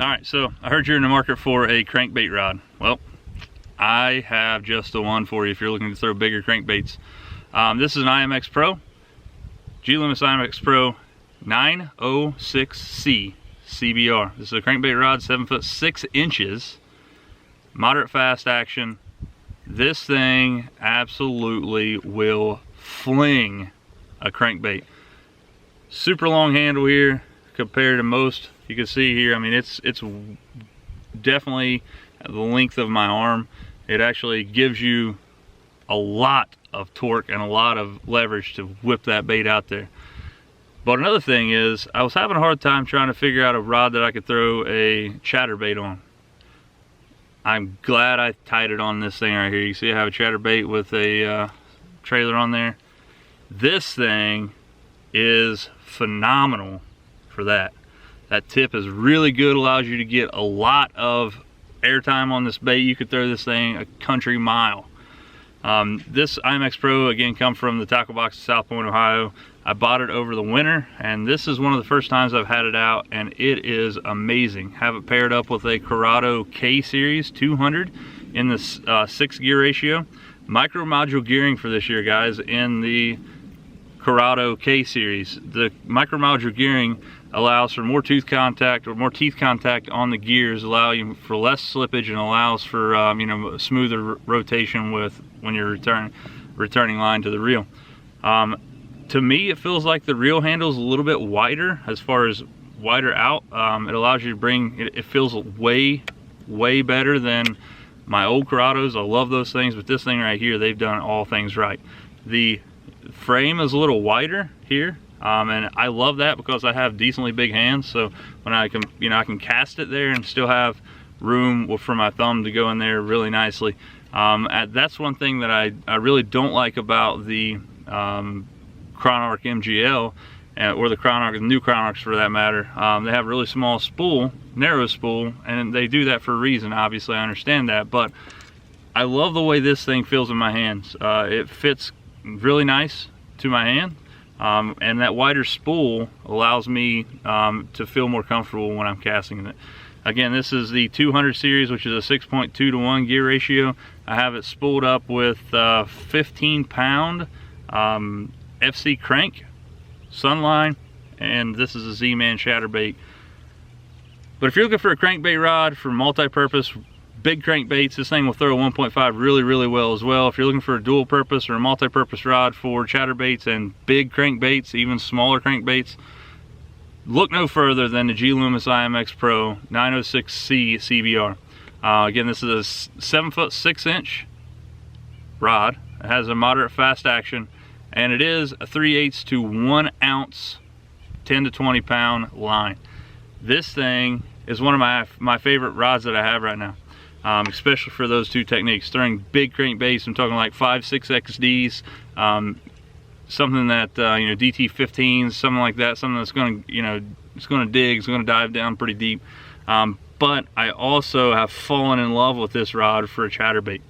Alright, so I heard you're in the market for a crankbait rod. Well, I have just the one for you if you're looking to throw bigger crankbaits. This is an Imx-pro, Loomis Imx-pro 906C CBR. This is a crankbait rod, 7 foot 6 inches, moderate fast action. This thing absolutely will fling a crankbait. Super long handle here compared to most. You can see here, I mean, it's definitely the length of my arm. It actually gives you a lot of torque and a lot of leverage to whip that bait out there. But another thing is, I was having a hard time trying to figure out a rod that I could throw a chatterbait on. I'm glad I tied it on this thing right here. You see I have a chatterbait with a trailer on there. This thing is phenomenal for that. That tip is really good, allows you to get a lot of airtime on this bait. You could throw this thing a country mile. This Imx-pro, again, come from the tackle box of South Point, Ohio. I bought it over the winter, and this is one of the first times I've had it out, and it is amazing. Have it paired up with a Curado K series 200 in the 6 gear ratio. Micro module gearing for this year, guys, in the Curado K series. The micro module gearing allows for more tooth contact or more teeth contact on the gears, allowing for less slippage and allows for you know, smoother rotation with when you're returning line to the reel. To me, it feels like the reel handle is a little bit wider as far as wider out. It allows you to bring it feels way better than my old Curados. I love those things, but this thing right here, they've done all things right. The frame is a little wider here, and I love that because I have decently big hands, so when I can, you know, I can cast it there and still have room for my thumb to go in there really nicely. That's one thing that I really don't like about the Chronarch MGL, or the Chronarch, the new Chronarchs for that matter. They have a really small spool, narrow spool, and they do that for a reason. Obviously, I understand that, but I love the way this thing feels in my hands. It fits really nice to my hand, and that wider spool allows me to feel more comfortable when I'm casting it. Again, this is the 200 series, which is a 6.2 to 1 gear ratio. I have it spooled up with 15-pound FC crank, Sunline, and this is a Z-Man chatterbait. But if you're looking for a crankbait rod for multi-purpose big crankbaits, this thing will throw a 1.5 really well as well. If you're looking for a dual purpose or a multi-purpose rod for chatterbaits and big crankbaits, even smaller crankbaits, look no further than the Loomis Imx-pro 906C CBR. Again, this is a 7 foot 6 inch rod. It has a moderate fast action, and it is a 3/8 to 1 ounce 10 to 20 pound line. This thing is one of my favorite rods that I have right now, especially for those two techniques, throwing big crankbaits. I'm talking like 5-6 XDs, something that you know, DT15s, something like that, something that's going to, you know, it's going to dig, it's going to dive down pretty deep. But I also have fallen in love with this rod for a chatterbait.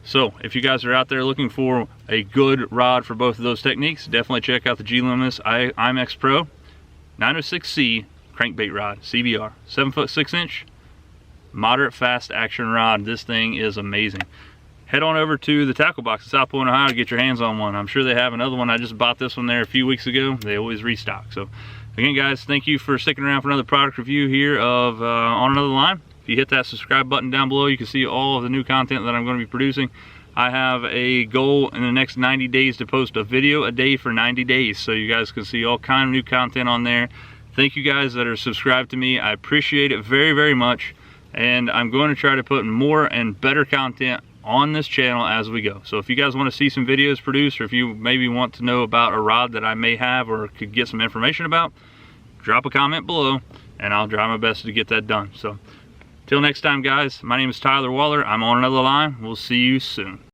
So if you guys are out there looking for a good rod for both of those techniques, definitely check out the Loomis Imx-pro 906C crankbait rod, CBR, 7 foot 6 inch, moderate fast action rod. This thing is amazing. Head on over to the tackle box in South Point, Ohio to get your hands on one. I'm sure they have another one. I just bought this one there a few weeks ago. They always restock. So again, guys, thank you for sticking around for another product review here of On Another Line. If you hit that subscribe button down below, you can see all of the new content that I'm going to be producing. I have a goal in the next 90 days to post a video a day for 90 days, so you guys can see all kind of new content on there. Thank you guys that are subscribed to me. I appreciate it very much, and I'm going to try to put more and better content on this channel as we go. So if you guys want to see some videos produced, or if you maybe want to know about a rod that I may have or could get some information about, drop a comment below and I'll try my best to get that done. So till next time, guys, my name is Tyler Waller. I'm On Another Line. We'll see you soon.